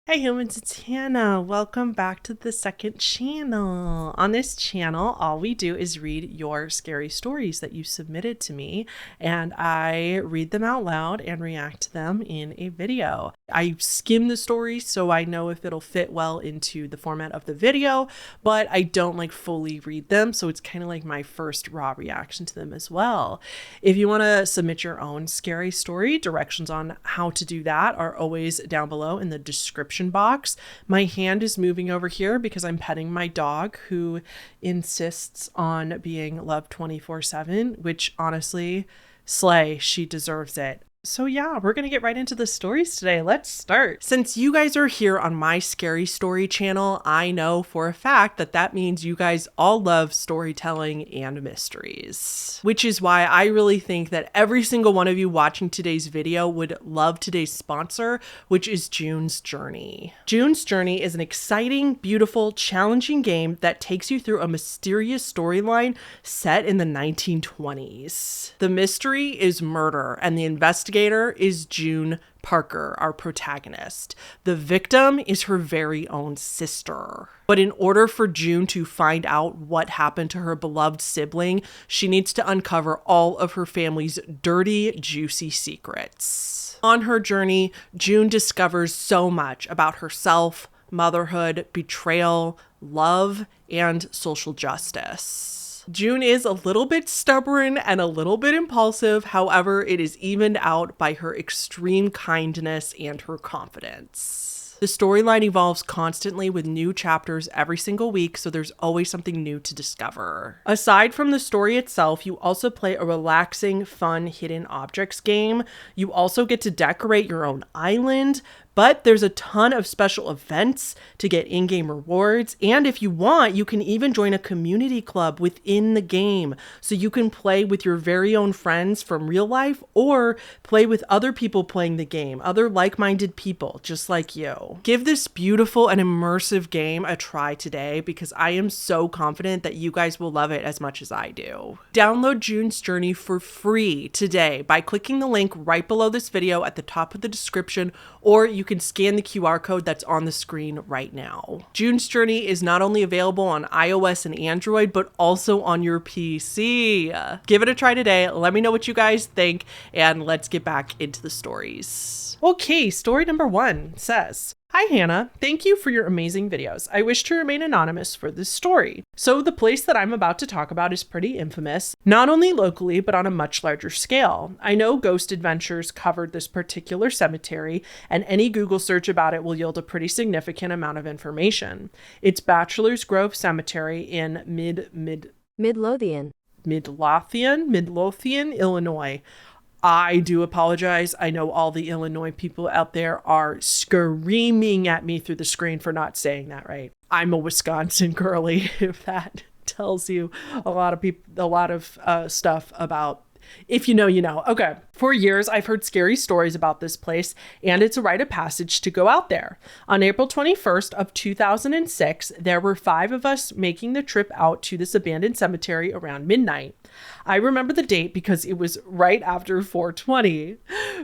Hey humans, it's Hannah. Welcome back to the second channel. On this channel, all we do is read your scary stories that you submitted to me, and I read them out loud and react to them in a video. I skim the stories so I know if it'll fit well into the format of the video, but I don't fully read them, so it's kind of like my first raw reaction to them as well. If you want to submit your own scary story, directions on how to do that are always down below in the description box. My hand is moving over here because I'm petting my dog who insists on being loved 24/7, which honestly, slay, she deserves it. So yeah, we're going to get right into the stories today. Let's start. Since you guys are here on my scary story channel, I know for a fact that means you guys all love storytelling and mysteries, which is why I really think that every single one of you watching today's video would love today's sponsor, which is June's Journey. June's Journey is an exciting, beautiful, challenging game that takes you through a mysterious storyline set in the 1920s. The mystery is murder, and the investigator is June Parker, our protagonist. The victim is her very own sister. But in order for June to find out what happened to her beloved sibling, she needs to uncover all of her family's dirty, juicy secrets. On her journey, June discovers so much about herself, motherhood, betrayal, love, and social justice. June is a little bit stubborn and a little bit impulsive. However, it is evened out by her extreme kindness and her confidence. The storyline evolves constantly with new chapters every single week, so there's always something new to discover. Aside from the story itself, you also play a relaxing, fun hidden objects game. You also get to decorate your own island, but there's a ton of special events to get in-game rewards, and if you want, you can even join a community club within the game, so you can play with your very own friends from real life or play with other people playing the game, other like-minded people just like you. Give this beautiful and immersive game a try today because I am so confident that you guys will love it as much as I do. Download June's Journey for free today by clicking the link right below this video at the top of the description, or you can scan the QR code that's on the screen right now. June's Journey is not only available on iOS and Android, but also on your PC. Give it a try today. Let me know what you guys think, and let's get back into the stories. Okay, story number 1 says, "Hi Hannah, thank you for your amazing videos. I wish to remain anonymous for this story. So the place that I'm about to talk about is pretty infamous, not only locally, but on a much larger scale. I know Ghost Adventures covered this particular cemetery, and any Google search about it will yield a pretty significant amount of information. It's Bachelor's Grove Cemetery in Midlothian, Illinois. I do apologize. I know all the Illinois people out there are screaming at me through the screen for not saying that right. I'm a Wisconsin girly, if that tells you a lot of stuff about. If you know, you know. Okay. For years, I've heard scary stories about this place, and it's a rite of passage to go out there. On April 21st of 2006, there were 5 of us making the trip out to this abandoned cemetery around midnight. I remember the date because it was right after 420.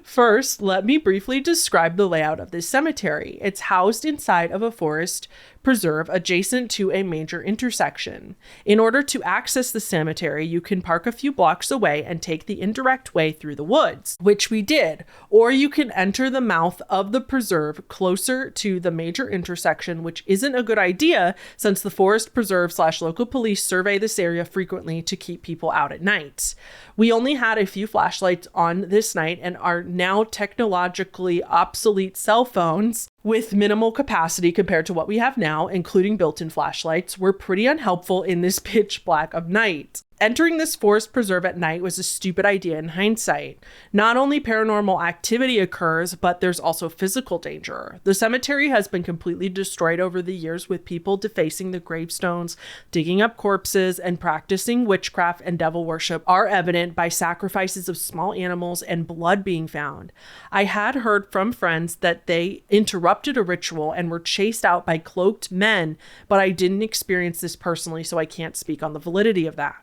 First, let me briefly describe the layout of this cemetery. It's housed inside of a forest preserve adjacent to a major intersection. In order to access the cemetery, you can park a few blocks away and take the indirect way through the woods, which we did, or you can enter the mouth of the preserve closer to the major intersection, which isn't a good idea since the forest preserve / local police survey this area frequently to keep people out at night. We only had a few flashlights on this night, and our now technologically obsolete cell phones with minimal capacity compared to what we have now, including built-in flashlights, were pretty unhelpful in this pitch black of night. Entering this forest preserve at night was a stupid idea in hindsight. Not only paranormal activity occurs, but there's also physical danger. The cemetery has been completely destroyed over the years, with people defacing the gravestones, digging up corpses, and practicing witchcraft and devil worship are evident by sacrifices of small animals and blood being found. I had heard from friends that they interrupted a ritual and were chased out by cloaked men, but I didn't experience this personally, so I can't speak on the validity of that.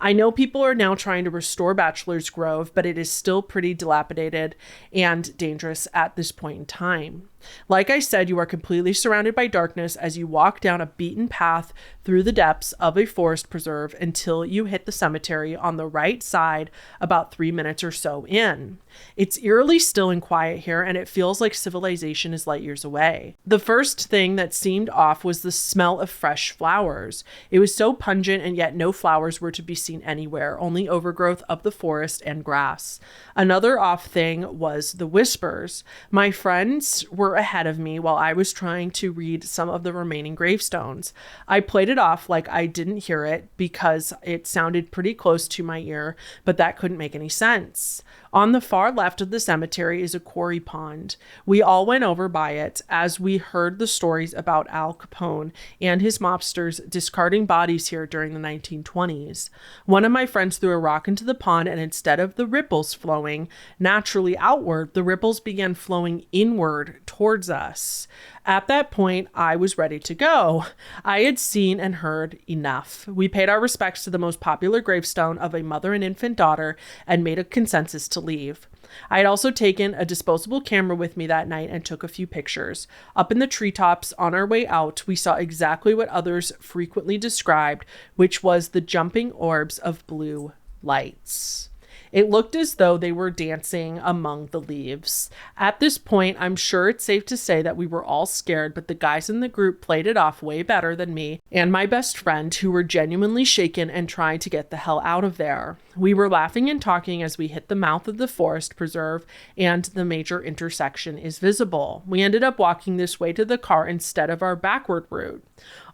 I know people are now trying to restore Bachelor's Grove, but it is still pretty dilapidated and dangerous at this point in time. Like I said, you are completely surrounded by darkness as you walk down a beaten path through the depths of a forest preserve until you hit the cemetery on the right side about 3 minutes or so in. It's eerily still and quiet here, and it feels like civilization is light years away. The first thing that seemed off was the smell of fresh flowers. It was so pungent, and yet no flowers were to be seen anywhere, only overgrowth of the forest and grass. Another off thing was the whispers. My friends were ahead of me while I was trying to read some of the remaining gravestones. I played it off like I didn't hear it because it sounded pretty close to my ear, but that couldn't make any sense. On the far left of the cemetery is a quarry pond. We all went over by it as we heard the stories about Al Capone and his mobsters discarding bodies here during the 1920s. One of my friends threw a rock into the pond, and instead of the ripples flowing naturally outward, the ripples began flowing inward towards us. At that point, I was ready to go. I had seen and heard enough. We paid our respects to the most popular gravestone of a mother and infant daughter and made a consensus to leave. I had also taken a disposable camera with me that night and took a few pictures. Up in the treetops on our way out, we saw exactly what others frequently described, which was the jumping orbs of blue lights. It looked as though they were dancing among the leaves. At this point, I'm sure it's safe to say that we were all scared, but the guys in the group played it off way better than me and my best friend, who were genuinely shaken and trying to get the hell out of there. We were laughing and talking as we hit the mouth of the forest preserve and the major intersection is visible. We ended up walking this way to the car instead of our backward route.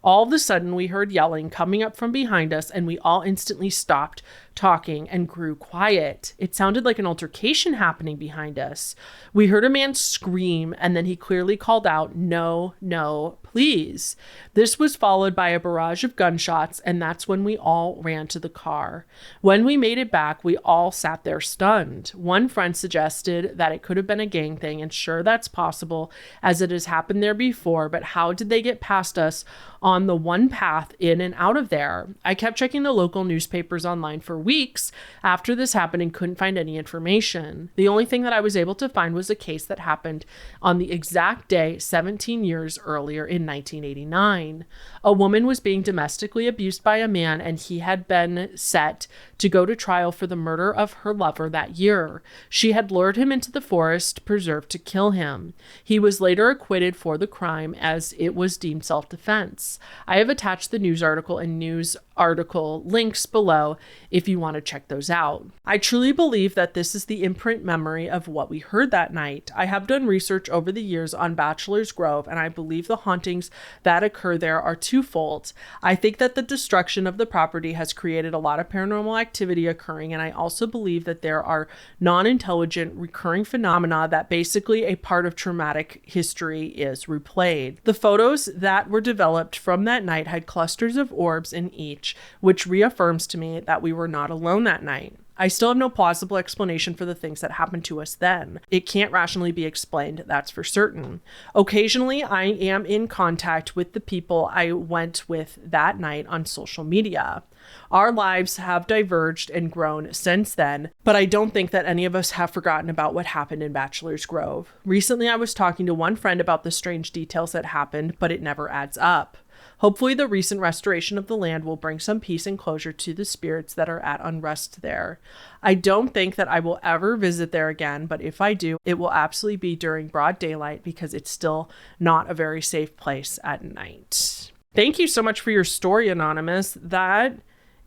All of a sudden, we heard yelling coming up from behind us, and we all instantly stopped talking and grew quiet. It sounded like an altercation happening behind us. We heard a man scream, and then he clearly called out, "No, no, please." This was followed by a barrage of gunshots, and that's when we all ran to the car. When we made it back, we all sat there stunned. One friend suggested that it could have been a gang thing, and sure, that's possible, as it has happened there before, but how did they get past us on the one path in and out of there? I kept checking the local newspapers online for weeks after this happened and couldn't find any information. The only thing that I was able to find was a case that happened on the exact day 17 years earlier in 1989. A woman was being domestically abused by a man, and he had been set to go to trial for the murder of her lover that year. She had lured him into the forest preserve to kill him. He was later acquitted for the crime as it was deemed self-defense. I have attached the news article and news article links below if you want to check those out. I truly believe that this is the imprint memory of what we heard that night. I have done research over the years on Bachelor's Grove, and I believe the hauntings that occur there are twofold. I think that the destruction of the property has created a lot of paranormal activity occurring, and I also believe that there are non-intelligent recurring phenomena that basically a part of traumatic history is replayed. The photos that were developed from that night had clusters of orbs in each, which reaffirms to me that we were not alone that night. I still have no plausible explanation for the things that happened to us then. It can't rationally be explained, that's for certain. Occasionally, I am in contact with the people I went with that night on social media. Our lives have diverged and grown since then, but I don't think that any of us have forgotten about what happened in Bachelor's Grove. Recently, I was talking to one friend about the strange details that happened, but it never adds up. Hopefully, the recent restoration of the land will bring some peace and closure to the spirits that are at unrest there. I don't think that I will ever visit there again, but if I do, it will absolutely be during broad daylight because it's still not a very safe place at night. Thank you so much for your story, Anonymous. That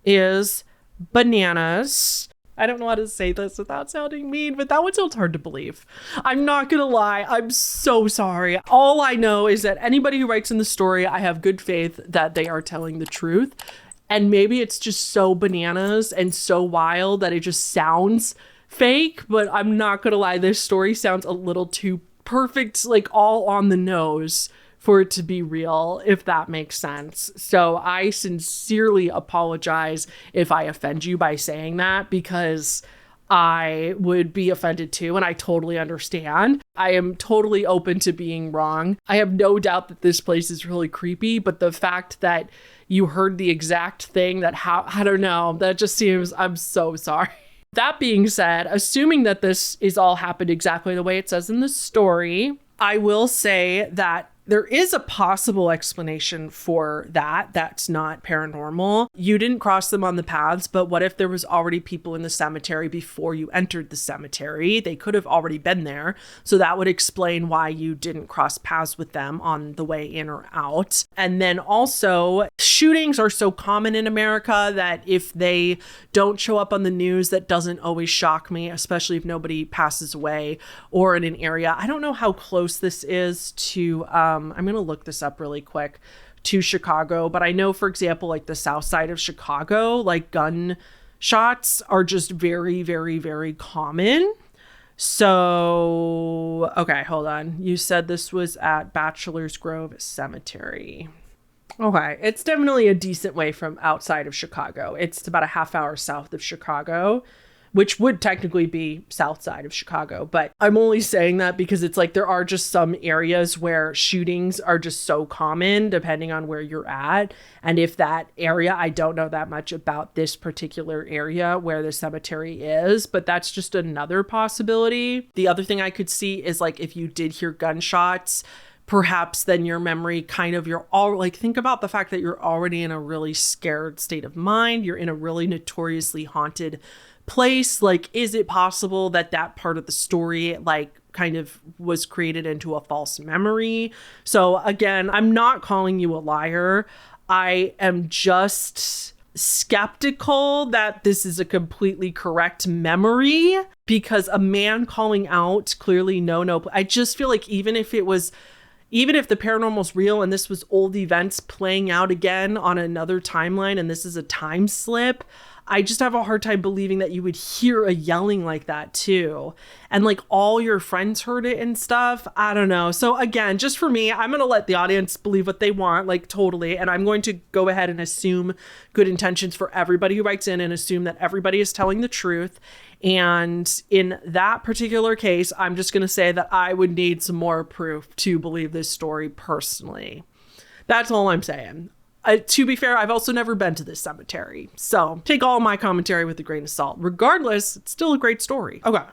is bananas. I don't know how to say this without sounding mean, but that one sounds hard to believe. I'm not gonna lie, I'm so sorry. All I know is that anybody who writes in the story, I have good faith that they are telling the truth. And maybe it's just so bananas and so wild that it just sounds fake, but I'm not gonna lie, this story sounds a little too perfect, like all on the nose for it to be real, if that makes sense. So I sincerely apologize if I offend you by saying that, because I would be offended too, and I totally understand. I am totally open to being wrong. I have no doubt that this place is really creepy, but the fact that you heard the exact thing I don't know, that just seems, I'm so sorry. That being said, assuming that this is all happened exactly the way it says in the story, I will say that there is a possible explanation for that. That's not paranormal. You didn't cross them on the paths, but what if there was already people in the cemetery before you entered the cemetery? They could have already been there. So that would explain why you didn't cross paths with them on the way in or out. And then also, shootings are so common in America that if they don't show up on the news, that doesn't always shock me, especially if nobody passes away or in an area. I don't know how close this is to, I'm going to look this up really quick, to Chicago, but I know, for example, like the south side of Chicago, like gun shots are just very, very, very common. So, okay, hold on. You said this was at Bachelor's Grove Cemetery. Okay, it's definitely a decent way from outside of Chicago. It's about a half hour south of Chicago, which would technically be south side of Chicago. But I'm only saying that because it's like there are just some areas where shootings are just so common depending on where you're at. And if that area, I don't know that much about this particular area where the cemetery is, but that's just another possibility. The other thing I could see is like if you did hear gunshots, perhaps then your memory you're all like, think about the fact that you're already in a really scared state of mind. You're in a really notoriously haunted place. Like, is it possible that that part of the story like kind of was created into a false memory? So again, I'm not calling you a liar. I am just skeptical that this is a completely correct memory, because a man calling out clearly no. I just feel like even if the paranormal's real and this was old events playing out again on another timeline and this is a time slip, I just have a hard time believing that you would hear a yelling like that too. And like all your friends heard it and stuff. I don't know. So again, just for me, I'm going to let the audience believe what they want, like totally. And I'm going to go ahead and assume good intentions for everybody who writes in and assume that everybody is telling the truth. And in that particular case, I'm just going to say that I would need some more proof to believe this story personally. That's all I'm saying. To be fair, I've also never been to this cemetery, so take all my commentary with a grain of salt. Regardless, it's still a great story. Okay,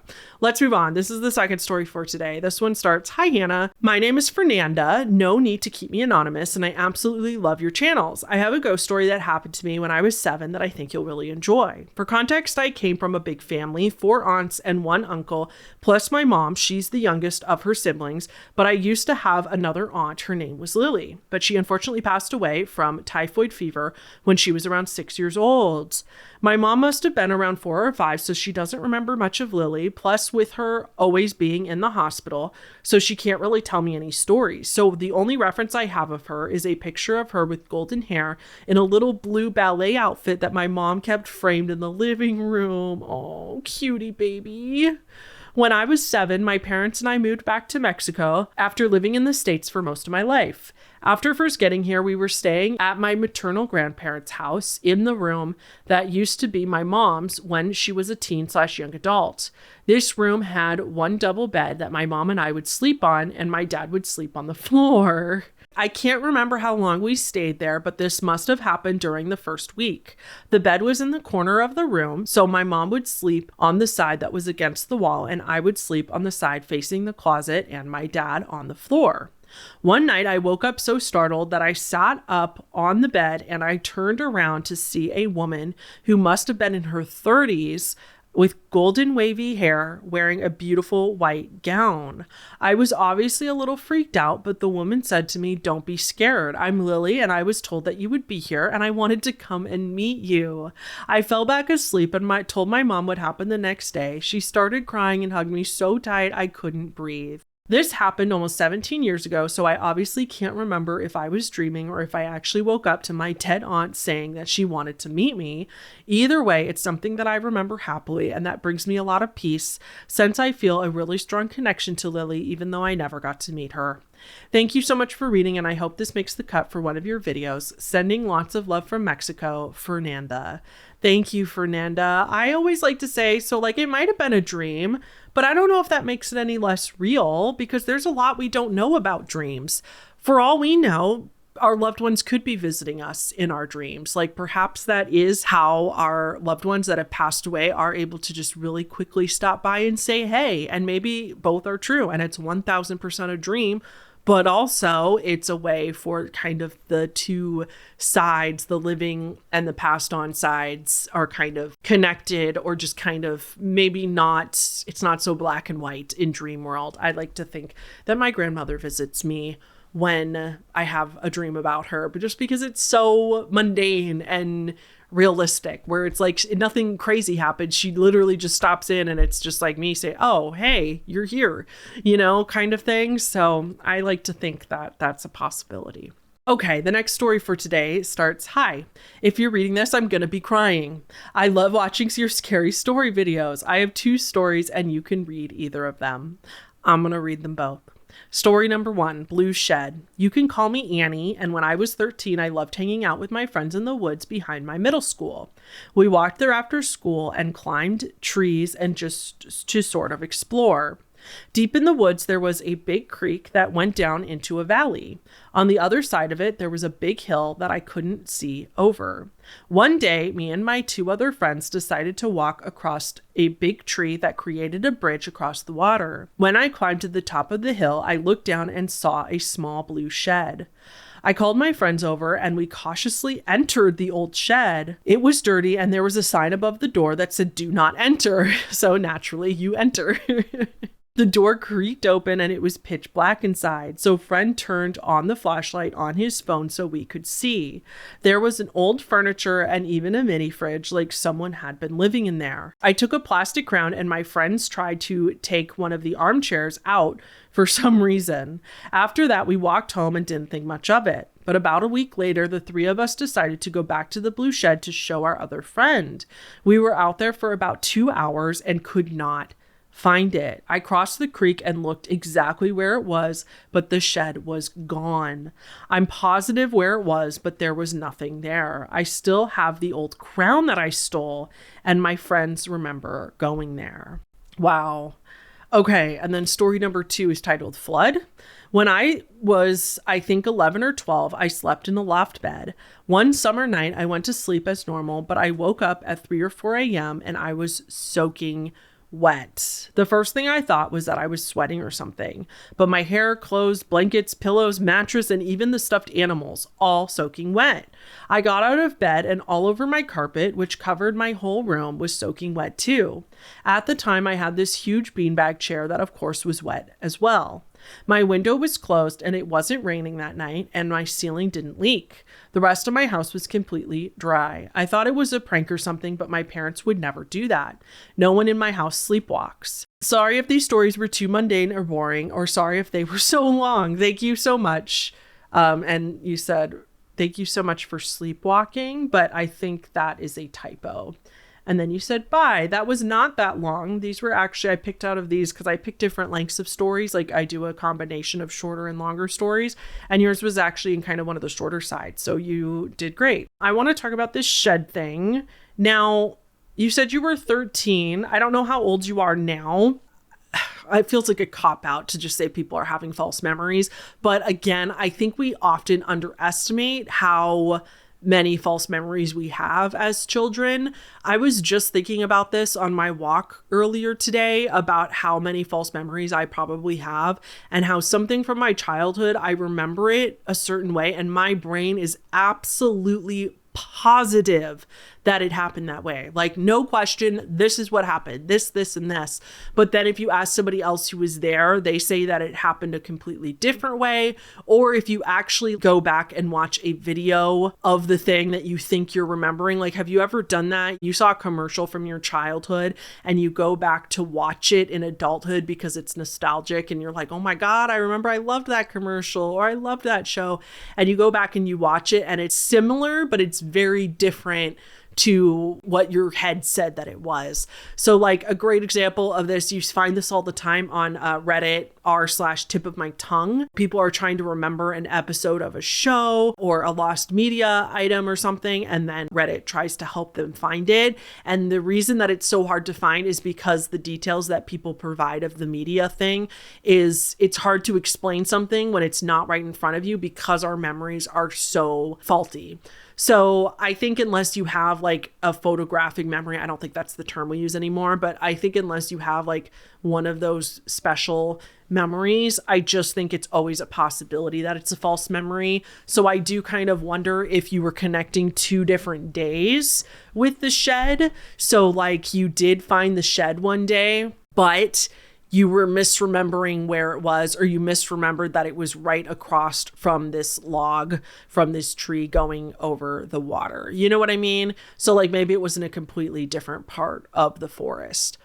let's move on. This is the second story for today. This one starts, "Hi, Hannah. My name is Fernanda. No need to keep me anonymous, and I absolutely love your channels. I have a ghost story that happened to me when I was 7 that I think you'll really enjoy. For context, I came from a big family, 4 aunts and 1 uncle, plus my mom. She's the youngest of her siblings, but I used to have another aunt. Her name was Lily, but she unfortunately passed away from typhoid fever when she was around 6 years old. My mom must have been around 4 or 5, so she doesn't remember much of Lily, plus with her always being in the hospital, so she can't really tell me any stories. So the only reference I have of her is a picture of her with golden hair in a little blue ballet outfit that my mom kept framed in the living room. Oh, cutie baby. When I was 7, my parents and I moved back to Mexico after living in the States for most of my life. After first getting here, we were staying at my maternal grandparents' house in the room that used to be my mom's when she was a teen/young adult. This room had 1 double bed that my mom and I would sleep on, and my dad would sleep on the floor. I can't remember how long we stayed there, but this must have happened during the first week. The bed was in the corner of the room, so my mom would sleep on the side that was against the wall, and I would sleep on the side facing the closet, and my dad on the floor. One night I woke up so startled that I sat up on the bed and I turned around to see a woman who must have been in her 30s with golden wavy hair wearing a beautiful white gown. I was obviously a little freaked out, but the woman said to me, "Don't be scared. I'm Lily and I was told that you would be here and I wanted to come and meet you." I fell back asleep and told my mom what happened the next day. She started crying and hugged me so tight I couldn't breathe. This happened almost 17 years ago, so I obviously can't remember if I was dreaming or if I actually woke up to my dead aunt saying that she wanted to meet me. Either way, it's something that I remember happily, and that brings me a lot of peace since I feel a really strong connection to Lily, even though I never got to meet her. Thank you so much for reading, and I hope this makes the cut for one of your videos. Sending lots of love from Mexico, Fernanda. Thank you, Fernanda. I always like to say, so like it might have been a dream, but I don't know if that makes it any less real because there's a lot we don't know about dreams. For all we know, our loved ones could be visiting us in our dreams. Like perhaps that is how our loved ones that have passed away are able to just really quickly stop by and say, hey, and maybe both are true and it's 1000% a dream. But also it's a way for kind of the two sides, the living and the passed on sides are kind of connected, or just kind of maybe not, it's not so black and white in dream world. I like to think that my grandmother visits me when I have a dream about her, but just because it's so mundane and realistic, where it's like nothing crazy happens. She literally just stops in and it's just like me say, oh, hey, you're here, kind of thing. So I like to think that that's a possibility. Okay, the next story for today starts, hi, if you're reading this, I'm going to be crying. I love watching your scary story videos. I have 2 stories and you can read either of them. I'm going to read them both. Story number 1, Blue Shed. You can call me Annie, and when I was 13, I loved hanging out with my friends in the woods behind my middle school. We walked there after school and climbed trees and just to sort of explore. Deep in the woods, there was a big creek that went down into a valley. On the other side of it, there was a big hill that I couldn't see over. One day, me and my 2 other friends decided to walk across a big tree that created a bridge across the water. When I climbed to the top of the hill, I looked down and saw a small blue shed. I called my friends over and we cautiously entered the old shed. It was dirty and there was a sign above the door that said, do not enter. So naturally, you enter. The door creaked open and it was pitch black inside, so friend turned on the flashlight on his phone so we could see. There was an old furniture and even a mini fridge, like someone had been living in there. I took a plastic crown and my friends tried to take one of the armchairs out for some reason. After that, we walked home and didn't think much of it. But about a week later, the 3 of us decided to go back to the blue shed to show our other friend. We were out there for about 2 hours and could not find it. I crossed the creek and looked exactly where it was, but the shed was gone. I'm positive where it was, but there was nothing there. I still have the old crown that I stole, and my friends remember going there. Wow. Okay, and then story number 2 is titled Flood. When I was, I think 11 or 12, I slept in the loft bed. One summer night, I went to sleep as normal, but I woke up at 3 or 4 a.m. and I was soaking wet. The first thing I thought was that I was sweating or something, but my hair, clothes, blankets, pillows, mattress, and even the stuffed animals, all soaking wet. I got out of bed and all over my carpet, which covered my whole room, was soaking wet too. At the time, I had this huge beanbag chair that of course was wet as well. My window was closed and it wasn't raining that night, and my ceiling didn't leak. The rest of my house was completely dry. I thought it was a prank or something, but my parents would never do that. No one in my house sleepwalks. Sorry if these stories were too mundane or boring, or sorry if they were so long. Thank you so much. And you said, thank you so much for sleepwalking, but I think that is a typo. And then you said, bye. That was not that long. These were actually, I picked out of these because I picked different lengths of stories. Like I do a combination of shorter and longer stories. And yours was actually in kind of one of the shorter sides. So you did great. I want to talk about this shed thing. Now, you said you were 13. I don't know how old you are now. It feels like a cop-out to just say people are having false memories. But again, I think we often underestimate how many false memories we have as children. I was just thinking about this on my walk earlier today about how many false memories I probably have, and how something from my childhood, I remember it a certain way and my brain is absolutely positive that it happened that way. Like, no question, this is what happened, this, and this. But then if you ask somebody else who was there, they say that it happened a completely different way. Or if you actually go back and watch a video of the thing that you think you're remembering, like, have you ever done that? You saw a commercial from your childhood and you go back to watch it in adulthood because it's nostalgic and you're like, oh my God, I remember I loved that commercial, or I loved that show. And you go back and you watch it and it's similar, but it's very different to what your head said that it was. So like a great example of this, you find this all the time on Reddit r/tip of my tongue. People are trying to remember an episode of a show or a lost media item or something, and then Reddit tries to help them find it. And the reason that it's so hard to find is because the details that people provide of the media thing is it's hard to explain something when it's not right in front of you because our memories are so faulty. So I think unless you have like a photographic memory, I don't think that's the term we use anymore, but I think unless you have like one of those special memories, I just think it's always a possibility that it's a false memory. So I do kind of wonder if you were connecting 2 different days with the shed. So like you did find the shed one day, but you were misremembering where it was, or you misremembered that it was right across from this log, from this tree going over the water. You know what I mean? So like maybe it was in a completely different part of the forest.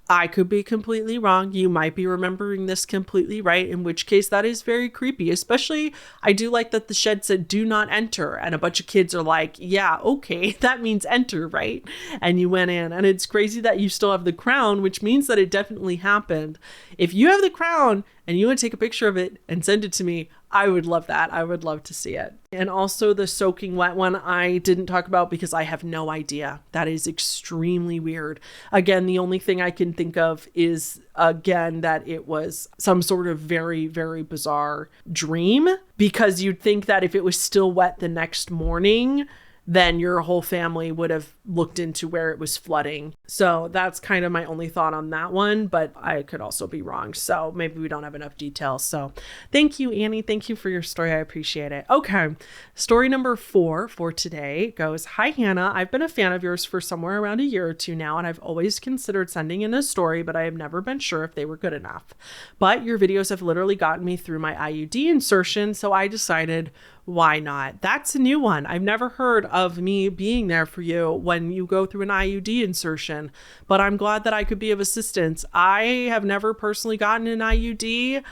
I could be completely wrong. You might be remembering this completely right, in which case that is very creepy. Especially, I do like that the shed said do not enter, and a bunch of kids are like, yeah, okay, that means enter, right? And you went in, and it's crazy that you still have the crown, which means that it definitely happened. If you have the crown and you want to take a picture of it and send it to me, I would love that. I would love to see it. And also the soaking wet one I didn't talk about because I have no idea. That is extremely weird. Again, the only thing I can think of is, again, that it was some sort of very, very bizarre dream, because you'd think that if it was still wet the next morning, then your whole family would have looked into where it was flooding. So that's kind of my only thought on that one, but I could also be wrong. So maybe we don't have enough details. So thank you, Annie. Thank you for your story. I appreciate it. Okay. Story number 4 for today goes, hi, Hannah. I've been a fan of yours for somewhere around a year or 2 now, and I've always considered sending in a story, but I have never been sure if they were good enough. But your videos have literally gotten me through my IUD insertion, so I decided, why not? That's a new one. I've never heard of me being there for you when you go through an IUD insertion, but I'm glad that I could be of assistance. I have never personally gotten an IUD.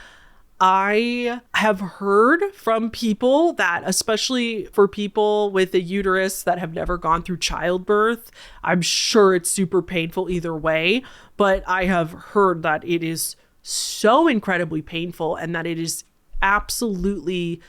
I have heard from people that, especially for people with a uterus that have never gone through childbirth, I'm sure it's super painful either way, but I have heard that it is so incredibly painful and that it is absolutely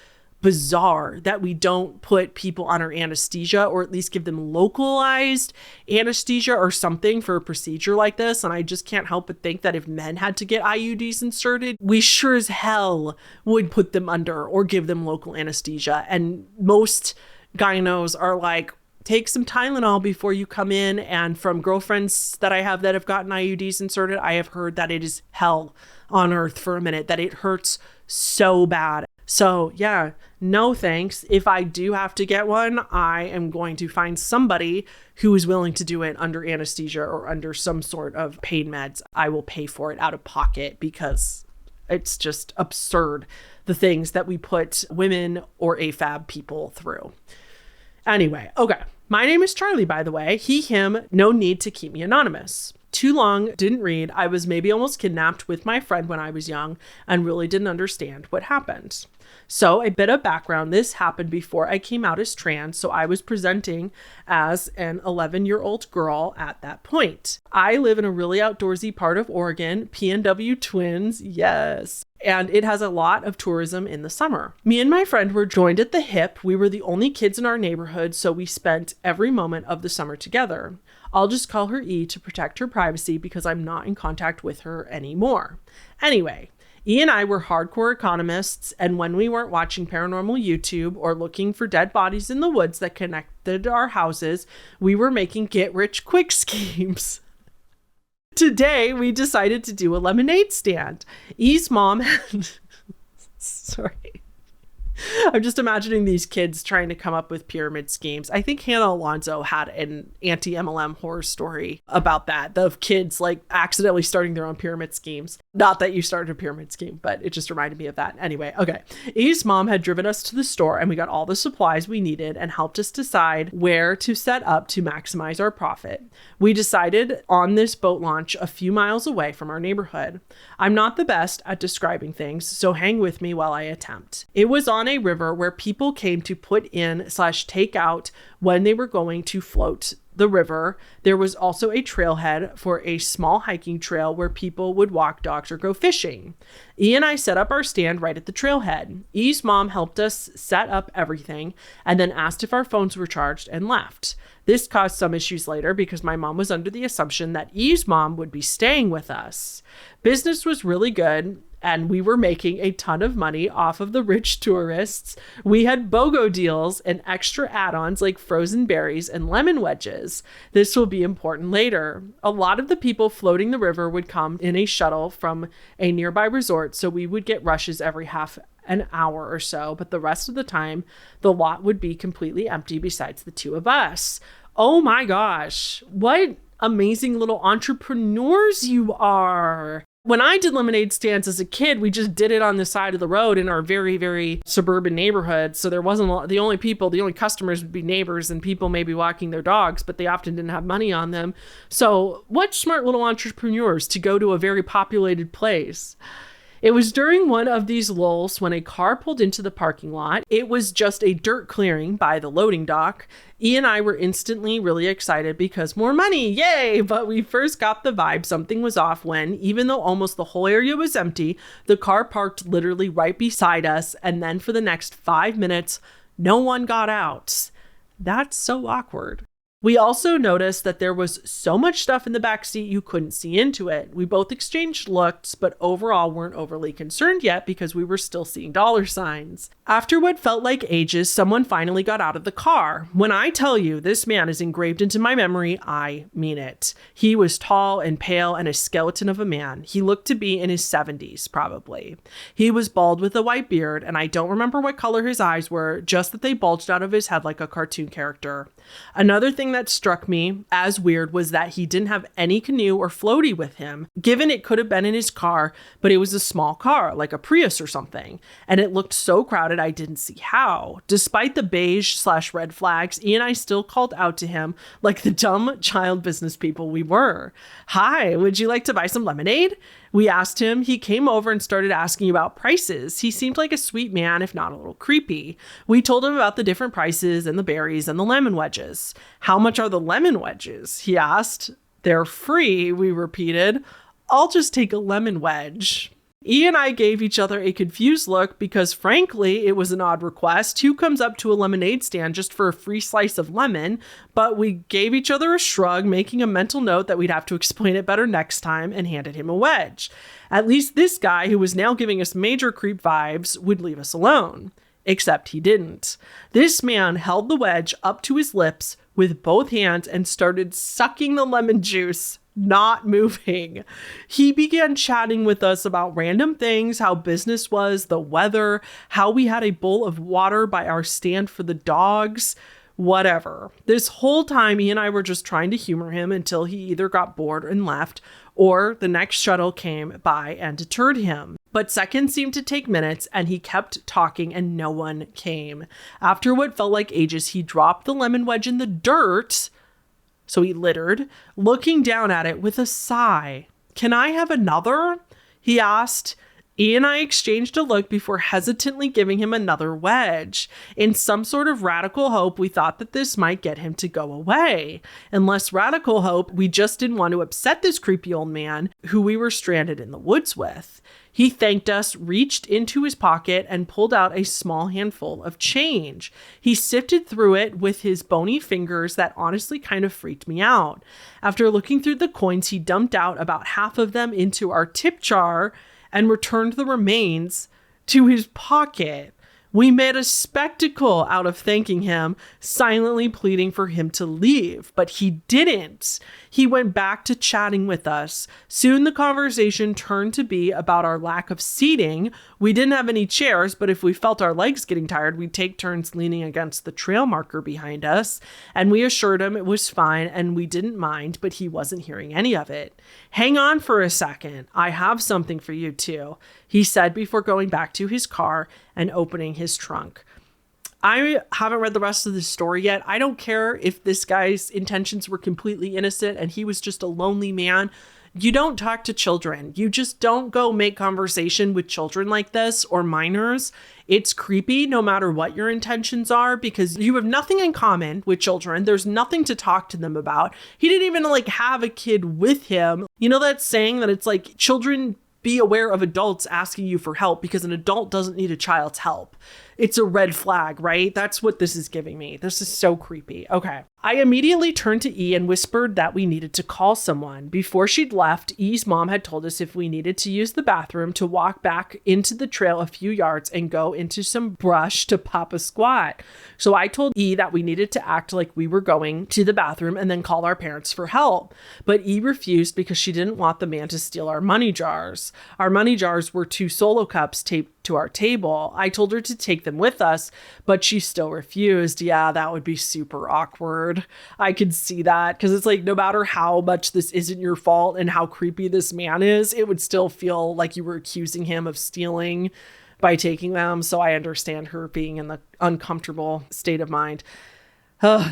bizarre that we don't put people under anesthesia, or at least give them localized anesthesia or something for a procedure like this. And I just can't help but think that if men had to get IUDs inserted, we sure as hell would put them under or give them local anesthesia. And most gynos are like, take some Tylenol before you come in. And from girlfriends that I have that have gotten IUDs inserted, I have heard that it is hell on earth for a minute, that it hurts so bad. So yeah, no thanks. If I do have to get one, I am going to find somebody who is willing to do it under anesthesia or under some sort of pain meds. I will pay for it out of pocket because it's just absurd, the things that we put women or AFAB people through. Anyway, okay. My name is Charlie, by the way. He, him, no need to keep me anonymous. Too long, didn't read. I was maybe almost kidnapped with my friend when I was young and really didn't understand what happened. So a bit of background, this happened before I came out as trans, so I was presenting as an 11-year-old girl at that point. I live in a really outdoorsy part of Oregon, PNW Twins, yes. And it has a lot of tourism in the summer. Me and my friend were joined at the hip. We were the only kids in our neighborhood, so we spent every moment of the summer together. I'll just call her E to protect her privacy because I'm not in contact with her anymore. Anyway, E and I were hardcore economists, and when we weren't watching paranormal YouTube or looking for dead bodies in the woods that connected our houses, we were making get-rich-quick schemes. Today, we decided to do a lemonade stand. E's mom had... Sorry. I'm just imagining these kids trying to come up with pyramid schemes. I think Hannah Alonso had an anti-MLM horror story about that, of kids like accidentally starting their own pyramid schemes. Not that you started a pyramid scheme, but it just reminded me of that. Anyway, okay. E's mom had driven us to the store and we got all the supplies we needed and helped us decide where to set up to maximize our profit. We decided on this boat launch a few miles away from our neighborhood. I'm not the best at describing things, so hang with me while I attempt. It was on a river where people came to put in / take out when they were going to float the river, there was also a trailhead for a small hiking trail where people would walk dogs or go fishing. E and I set up our stand right at the trailhead. E's mom helped us set up everything and then asked if our phones were charged and left. This caused some issues later because my mom was under the assumption that E's mom would be staying with us. Business was really good, and we were making a ton of money off of the rich tourists. We had BOGO deals and extra add-ons like frozen berries and lemon wedges. This will be important later. A lot of the people floating the river would come in a shuttle from a nearby resort, so we would get rushes every half an hour or so, but the rest of the time, the lot would be completely empty besides the two of us. Oh my gosh, what amazing little entrepreneurs you are. When I did lemonade stands as a kid, we just did it on the side of the road in our very, very suburban neighborhood. So there wasn't a lot, the only customers would be neighbors and people maybe walking their dogs, but they often didn't have money on them. So what smart little entrepreneurs to go to a very populated place. It was during one of these lulls when a car pulled into the parking lot. It was just a dirt clearing by the loading dock. E and I were instantly really excited because more money, yay! But we first got the vibe something was off when, even though almost the whole area was empty, the car parked literally right beside us, and then for the next 5 minutes, no one got out. That's so awkward. We also noticed that there was so much stuff in the back seat you couldn't see into it. We both exchanged looks, but overall weren't overly concerned yet because we were still seeing dollar signs. After what felt like ages, someone finally got out of the car. When I tell you this man is engraved into my memory, I mean it. He was tall and pale and a skeleton of a man. He looked to be in his 70s, probably. He was bald with a white beard, and I don't remember what color his eyes were, just that they bulged out of his head like a cartoon character. Another thing that struck me as weird was that he didn't have any canoe or floaty with him, given it could have been in his car, but it was a small car, like a Prius or something, and it looked so crowded I didn't see how. Despite the beige/red flags, E and I still called out to him like the dumb child business people we were. Hi, would you like to buy some lemonade? We asked him. He came over and started asking about prices. He seemed like a sweet man, if not a little creepy. We told him about the different prices and the berries and the lemon wedges. How much are the lemon wedges? He asked. They're free, we repeated. I'll just take a lemon wedge. E and I gave each other a confused look because, frankly, it was an odd request. Who comes up to a lemonade stand just for a free slice of lemon? But we gave each other a shrug, making a mental note that we'd have to explain it better next time, and handed him a wedge. At least this guy, who was now giving us major creep vibes, would leave us alone. Except he didn't. This man held the wedge up to his lips with both hands and started sucking the lemon juice, not moving. He began chatting with us about random things, how business was, the weather, how we had a bowl of water by our stand for the dogs, whatever. This whole time, he and I were just trying to humor him until he either got bored and left, or the next shuttle came by and deterred him. But seconds seemed to take minutes, and he kept talking and no one came. After what felt like ages, he dropped the lemon wedge in the dirt. So he littered, looking down at it with a sigh. Can I have another? He asked. E and I exchanged a look before hesitantly giving him another wedge. In some sort of radical hope, we thought that this might get him to go away. In less radical hope, we just didn't want to upset this creepy old man who we were stranded in the woods with. He thanked us, reached into his pocket, and pulled out a small handful of change. He sifted through it with his bony fingers that honestly kind of freaked me out. After looking through the coins, he dumped out about half of them into our tip jar and returned the remains to his pocket. We made a spectacle out of thanking him, silently pleading for him to leave, but he didn't. He went back to chatting with us. Soon the conversation turned to be about our lack of seating. We didn't have any chairs, but if we felt our legs getting tired, we'd take turns leaning against the trail marker behind us, and we assured him it was fine and we didn't mind, but he wasn't hearing any of it. Hang on for a second. I have something for you too, he said before going back to his car and opening his trunk. I haven't read the rest of the story yet. I don't care if this guy's intentions were completely innocent and he was just a lonely man You don't talk to children. You just don't go make conversation with children like this or minors. It's creepy no matter what your intentions are because you have nothing in common with children. There's nothing to talk to them about. He didn't even like have a kid with him. You know that saying that it's like children be aware of adults asking you for help because an adult doesn't need a child's help. It's a red flag, right? That's what this is giving me. This is so creepy. Okay. I immediately turned to E and whispered that we needed to call someone. Before she'd left, E's mom had told us if we needed to use the bathroom to walk back into the trail a few yards and go into some brush to pop a squat. So I told E that we needed to act like we were going to the bathroom and then call our parents for help. But E refused because she didn't want the man to steal our money jars. Our money jars were 2 Solo cups taped to our table. I told her to take them with us, but she still refused. Yeah, that would be super awkward. I could see that because it's like no matter how much this isn't your fault and how creepy this man is, it would still feel like you were accusing him of stealing by taking them. So I understand her being in the uncomfortable state of mind.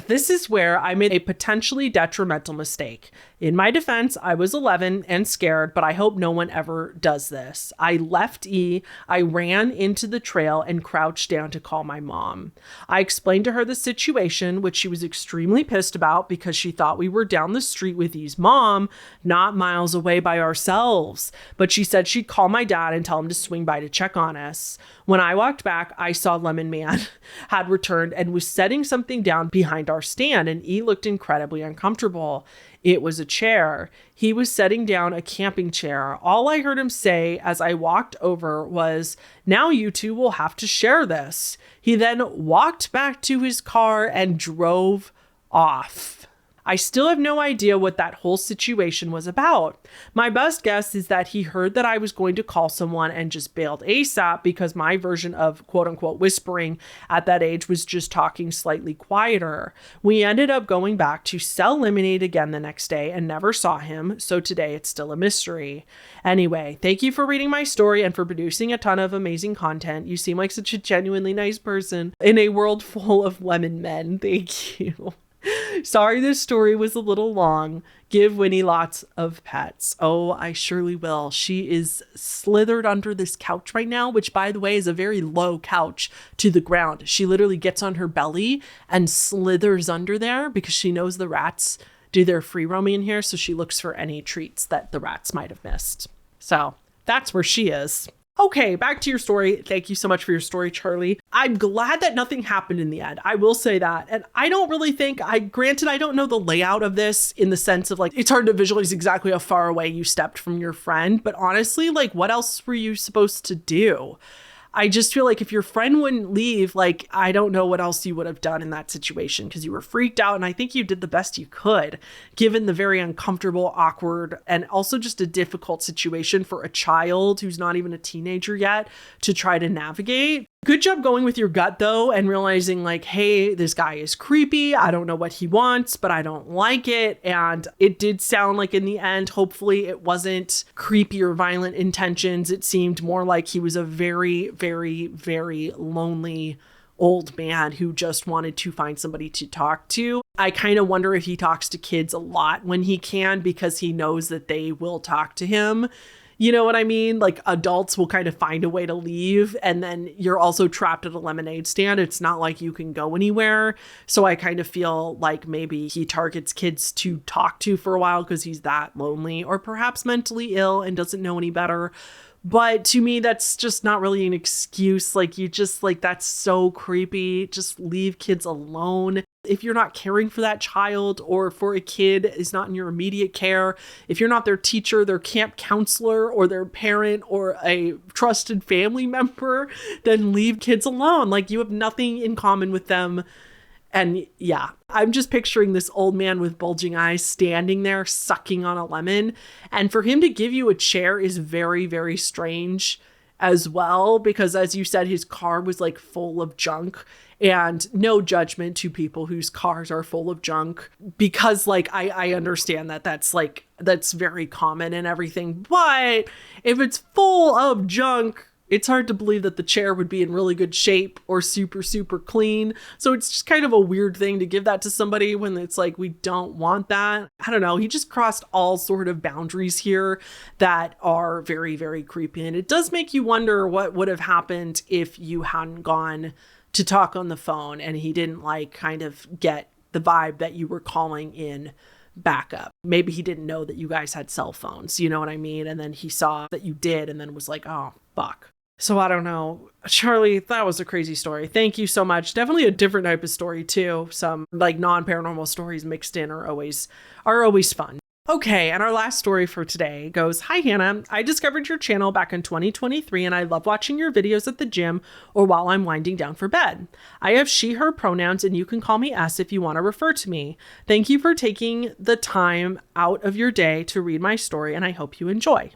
This is where I made a potentially detrimental mistake. In my defense, I was 11 and scared, but I hope no one ever does this. I left E, I ran into the trail and crouched down to call my mom. I explained to her the situation, which she was extremely pissed about because she thought we were down the street with E's mom, not miles away by ourselves. But she said she'd call my dad and tell him to swing by to check on us. When I walked back, I saw Lemon Man had returned and was setting something down behind our stand, and E looked incredibly uncomfortable. It was a chair. He was setting down a camping chair. All I heard him say as I walked over was, "Now you two will have to share this." He then walked back to his car and drove off. I still have no idea what that whole situation was about. My best guess is that he heard that I was going to call someone and just bailed ASAP because my version of quote unquote whispering at that age was just talking slightly quieter. We ended up going back to sell lemonade again the next day and never saw him, so today it's still a mystery. Anyway, thank you for reading my story and for producing a ton of amazing content. You seem like such a genuinely nice person in a world full of lemon men. Thank you. Sorry this story was a little long. Give Winnie lots of pets. Oh, I surely will. She is slithered under this couch right now, which by the way is a very low couch to the ground. She literally gets on her belly and slithers under there because she knows the rats do their free roaming in here. So she looks for any treats that the rats might have missed. So that's where she is. Okay, back to your story. Thank you so much for your story, Charlie. I'm glad that nothing happened in the end. I will say that. And I don't really think, granted, I don't know the layout of this in the sense of like, it's hard to visualize exactly how far away you stepped from your friend. But honestly, like, what else were you supposed to do? I just feel like if your friend wouldn't leave, like, I don't know what else you would have done in that situation because you were freaked out. And I think you did the best you could, given the very uncomfortable, awkward, and also just a difficult situation for a child who's not even a teenager yet to try to navigate. Good job going with your gut, though, and realizing like, hey, this guy is creepy. I don't know what he wants, but I don't like it. And it did sound like in the end, hopefully it wasn't creepy or violent intentions. It seemed more like he was a very, very, very lonely old man who just wanted to find somebody to talk to. I kind of wonder if he talks to kids a lot when he can because he knows that they will talk to him. You know what I mean? Like adults will kind of find a way to leave and then you're also trapped at a lemonade stand. It's not like you can go anywhere. So I kind of feel like maybe he targets kids to talk to for a while because he's that lonely or perhaps mentally ill and doesn't know any better. But to me, that's just not really an excuse. Like you just like, that's so creepy. Just leave kids alone. If you're not caring for that child or for a kid is not in your immediate care, if you're not their teacher, their camp counselor, or their parent or a trusted family member, then leave kids alone. Like you have nothing in common with them. And yeah, I'm just picturing this old man with bulging eyes standing there sucking on a lemon. And for him to give you a chair is very, very strange as well, because as you said, his car was like full of junk. And no judgment to people whose cars are full of junk because like I understand that that's very common and everything. But if it's full of junk, It's hard to believe that the chair would be in really good shape or super, super clean. So it's just kind of a weird thing to give that to somebody when it's like, we don't want that. I don't know. He just crossed all sort of boundaries here that are very, very creepy. And it does make you wonder what would have happened if you hadn't gone to talk on the phone and he didn't like kind of get the vibe that you were calling in backup. Maybe he didn't know that you guys had cell phones, you know what I mean? And then he saw that you did and then was like, oh, fuck. So I don't know. Charlie, that was a crazy story. Thank you so much. Definitely a different type of story too. Some like non-paranormal stories mixed in are always fun. Okay, and our last story for today goes, Hi, Hannah. I discovered your channel back in 2023, and I love watching your videos at the gym or while I'm winding down for bed. I have she, her pronouns, and you can call me S if you want to refer to me. Thank you for taking the time out of your day to read my story, and I hope you enjoy.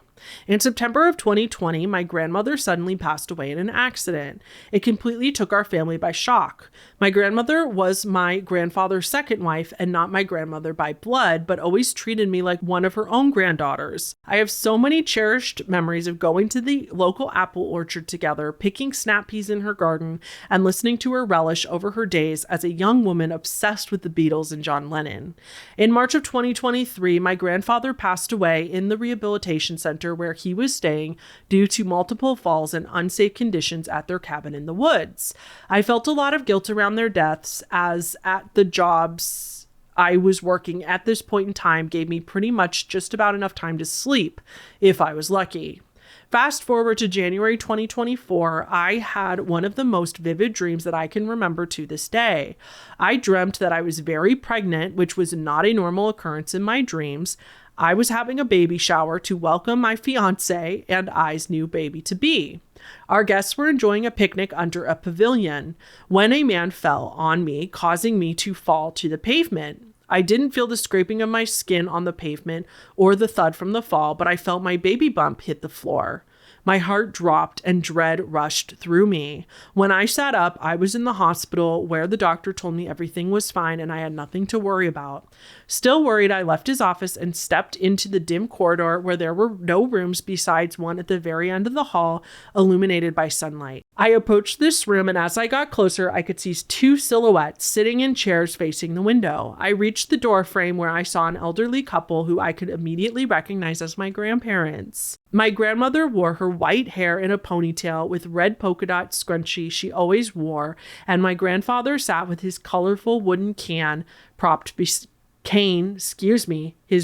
In September of 2020, my grandmother suddenly passed away in an accident. It completely took our family by shock. My grandmother was my grandfather's second wife and not my grandmother by blood, but always treated me like one of her own granddaughters. I have so many cherished memories of going to the local apple orchard together, picking snap peas in her garden, and listening to her relish over her days as a young woman obsessed with the Beatles and John Lennon. In March of 2023, my grandfather passed away in the rehabilitation center where he was staying due to multiple falls and unsafe conditions at their cabin in the woods. I felt a lot of guilt around their deaths, as at the jobs I was working at this point in time gave me pretty much just about enough time to sleep if I was lucky. Fast forward to January 2024, I had one of the most vivid dreams that I can remember to this day. I dreamt that I was very pregnant, which was not a normal occurrence in my dreams. I was having a baby shower to welcome my fiance and I's new baby to be. Our guests were enjoying a picnic under a pavilion when a man fell on me, causing me to fall to the pavement. I didn't feel the scraping of my skin on the pavement or the thud from the fall, but I felt my baby bump hit the floor. My heart dropped and dread rushed through me. When I sat up, I was in the hospital where the doctor told me everything was fine and I had nothing to worry about. Still worried, I left his office and stepped into the dim corridor where there were no rooms besides one at the very end of the hall, illuminated by sunlight. I approached this room, and as I got closer, I could see two silhouettes sitting in chairs facing the window. I reached the door frame where I saw an elderly couple who I could immediately recognize as my grandparents. My grandmother wore her white hair in a ponytail with red polka dot scrunchie she always wore, and my grandfather sat with his colorful wooden his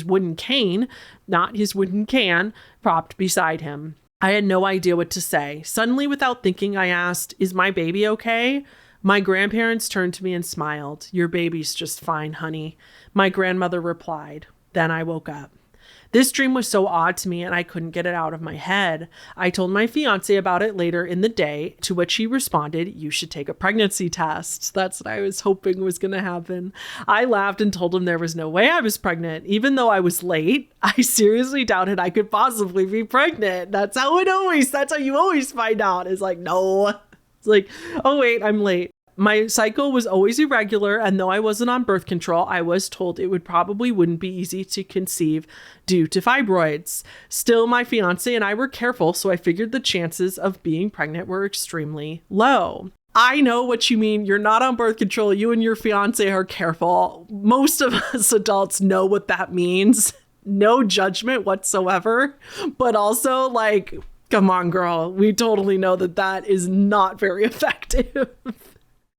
wooden cane, not his wooden can, propped beside him. I had no idea what to say. Suddenly, without thinking, I asked, "Is my baby okay?" My grandparents turned to me and smiled. "Your baby's just fine, honey," my grandmother replied. Then I woke up. This dream was so odd to me and I couldn't get it out of my head. I told my fiance about it later in the day, to which he responded, "You should take a pregnancy test." That's what I was hoping was going to happen. I laughed and told him there was no way I was pregnant. Even though I was late, I seriously doubted I could possibly be pregnant. That's how you always find out. It's like, no. It's like, oh wait, I'm late. My cycle was always irregular, and though I wasn't on birth control, I was told it wouldn't be easy to conceive due to fibroids. Still, my fiance and I were careful, so I figured the chances of being pregnant were extremely low. I know what you mean. You're not on birth control. You and your fiance are careful. Most of us adults know what that means. No judgment whatsoever, but also like, come on, girl. We totally know that is not very effective.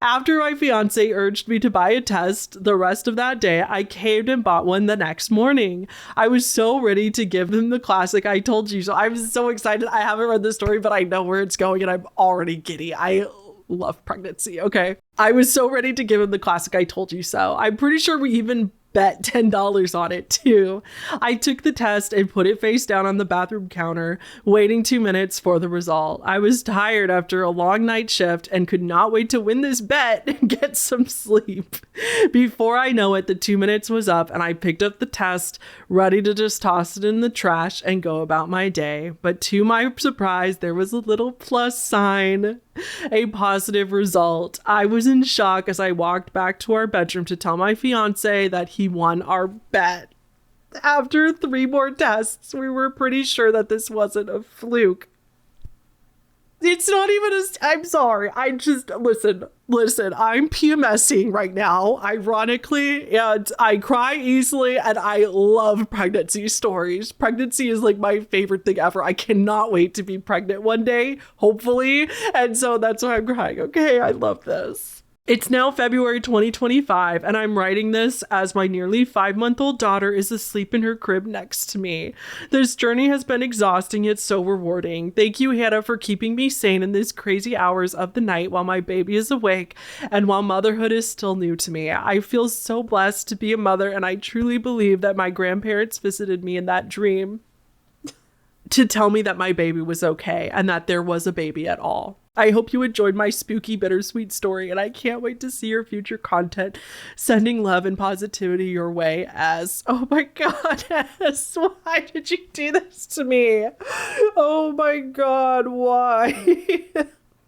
After my fiance urged me to buy a test the rest of that day, I caved and bought one the next morning. I was so ready to give him the classic "I told you so." I was so excited. I haven't read the story, but I know where it's going and I'm already giddy. I love pregnancy. Okay. I was so ready to give him the classic "I told you so." I'm pretty sure we even bet $10 on it too. I took the test and put it face down on the bathroom counter, waiting 2 minutes for the result. I was tired after a long night shift and could not wait to win this bet and get some sleep. Before I know it, the 2 minutes was up and I picked up the test, ready to just toss it in the trash and go about my day. But to my surprise, there was a little plus sign. A positive result. I was in shock as I walked back to our bedroom to tell my fiance that he won our bet. After 3 more tests, we were pretty sure that this wasn't a fluke. It's not even I'm sorry. I just, listen, I'm PMSing right now, ironically, and I cry easily, and I love pregnancy stories. Pregnancy is like my favorite thing ever. I cannot wait to be pregnant one day, hopefully. And so that's why I'm crying. Okay, I love this. It's now February 2025, and I'm writing this as my nearly 5-month-old daughter is asleep in her crib next to me. This journey has been exhausting yet so rewarding. Thank you, Hannah, for keeping me sane in these crazy hours of the night while my baby is awake and while motherhood is still new to me. I feel so blessed to be a mother, and I truly believe that my grandparents visited me in that dream to tell me that my baby was okay and that there was a baby at all. I hope you enjoyed my spooky, bittersweet story, and I can't wait to see your future content. Sending love and positivity your way, as, oh my God, S, why did you do this to me? Oh my God, why?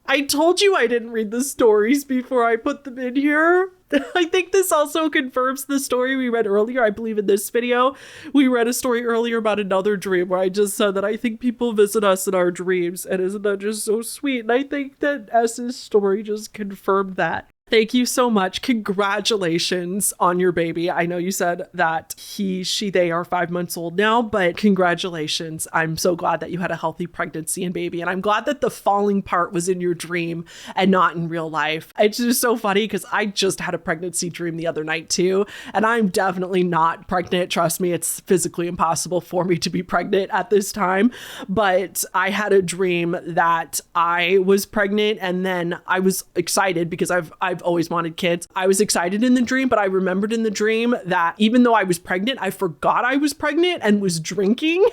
I told you I didn't read the stories before I put them in here. I think this also confirms the story we read earlier. I believe in this video, we read a story earlier about another dream where I just said that I think people visit us in our dreams. And isn't that just so sweet? And I think that S's story just confirmed that. Thank you so much. Congratulations on your baby. I know you said that they are 5 months old now, but congratulations. I'm so glad that you had a healthy pregnancy and baby. And I'm glad that the falling part was in your dream and not in real life. It's just so funny because I just had a pregnancy dream the other night too. And I'm definitely not pregnant. Trust me, it's physically impossible for me to be pregnant at this time. But I had a dream that I was pregnant, and then I was excited because I've always wanted kids. I was excited in the dream, but I remembered in the dream that even though I was pregnant, I forgot I was pregnant and was drinking.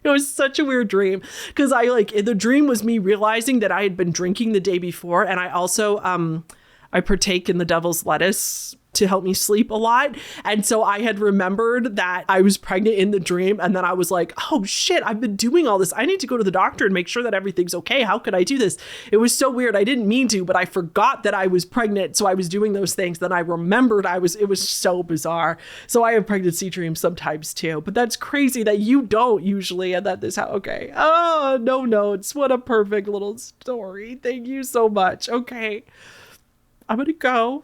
It was such a weird dream because the dream was me realizing that I had been drinking the day before. And I also, I partake in the devil's lettuce to help me sleep a lot. And so I had remembered that I was pregnant in the dream. And then I was like, oh shit, I've been doing all this. I need to go to the doctor and make sure that everything's okay. How could I do this? It was so weird. I didn't mean to, but I forgot that I was pregnant. So I was doing those things. Then I remembered it was so bizarre. So I have pregnancy dreams sometimes too, but that's crazy that you don't usually. And that this, okay. Oh, no notes. What a perfect little story. Thank you so much. Okay. I'm going to go.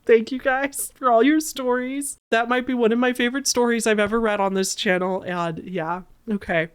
Thank you guys for all your stories. That might be one of my favorite stories I've ever read on this channel. And yeah, okay.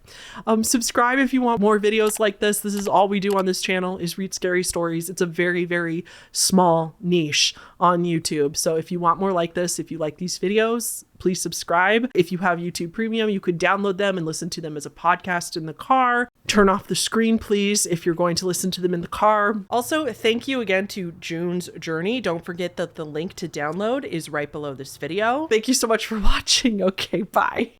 Subscribe if you want more videos like this. This is all we do on this channel is read scary stories. It's a very, very small niche on YouTube. So if you want more like this, if you like these videos, please subscribe. If you have YouTube Premium, you could download them and listen to them as a podcast in the car. Turn off the screen, please, if you're going to listen to them in the car. Also, thank you again to June's Journey. Don't forget that the link to download is right below this video. Thank you so much for watching. Okay, bye.